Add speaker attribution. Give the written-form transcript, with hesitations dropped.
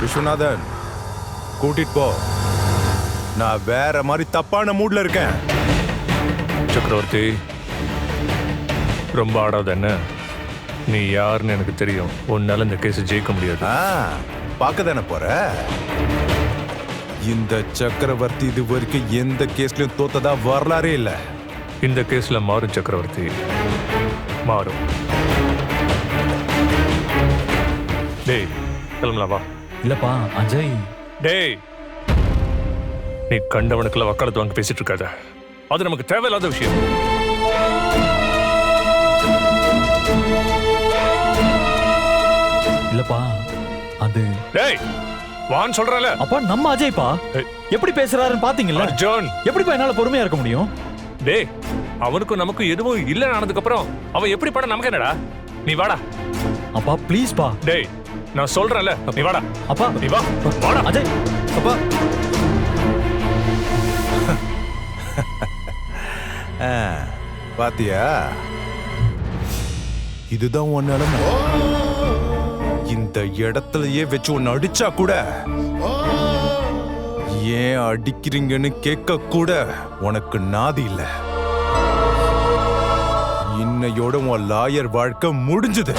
Speaker 1: விஸ்வநாதன் கூட்டிட்டு போ. நான் வேற மாதிரி தப்பான மூட்ல இருக்கேன்.
Speaker 2: சக்கரவர்த்தி ரொம்ப ஆடாத என்ன? நீ யாருன்னு எனக்கு தெரியும். உன்னால இந்த கேஸ் ஜெயிக்க முடியாது.
Speaker 1: பார்க்க தானே போற. இந்த சக்கரவர்த்தி இது வரைக்கும் எந்த கேஸ்லயும் தோத்ததா வரலாறே இல்ல.
Speaker 2: இந்த கேஸ்ல மாறும் சக்கரவர்த்தி, மாறும். டேய் கிளம்பலாம் வா.
Speaker 3: இல்லப்பா அஜய்.
Speaker 2: டேய் நீ கண்டவனுக்குள்ள வக்காலத்து வாங்க பேசிட்டு இருக்காத. அது நமக்கு தேவையில்லாத விஷயம்.
Speaker 3: இல்லப்பா அது.
Speaker 2: டேய் வான்னு சொல்றல.
Speaker 3: அப்பா நம்ம அஜய்ப்பா எப்படி பேசுறாருன்னு பாத்தீங்கல்ல?
Speaker 2: அர்ஜுன்
Speaker 3: எப்படிப்பா என்னால பொறுமையா இருக்க முடியும்?
Speaker 2: டேய் அவனுக்கும் நமக்கும் எதுவும் இல்ல ஆனதுக்கு அப்புறம் அவன் எப்படி பண்ண நமக்கு என்னடா? நீ வாடா.
Speaker 3: அப்பா ப்ளீஸ் பா.
Speaker 2: டேய் நான் சொல்றேன்ல, நீ வாடா.
Speaker 3: அப்பா
Speaker 2: நீ வா. வாடா
Speaker 3: அஜய். அப்பா
Speaker 1: பாத்தியா, இதுதான் உன் நிலைமை. இந்த இடத்துலயே வச்சு உன்னை அடிச்சா கூட ஏன் அடிக்கிறீங்கன்னு கேட்க கூட உனக்கு நாதி இல்ல. இன்னையோட உன் லாயர் வாழ்க்கை முடிஞ்சது.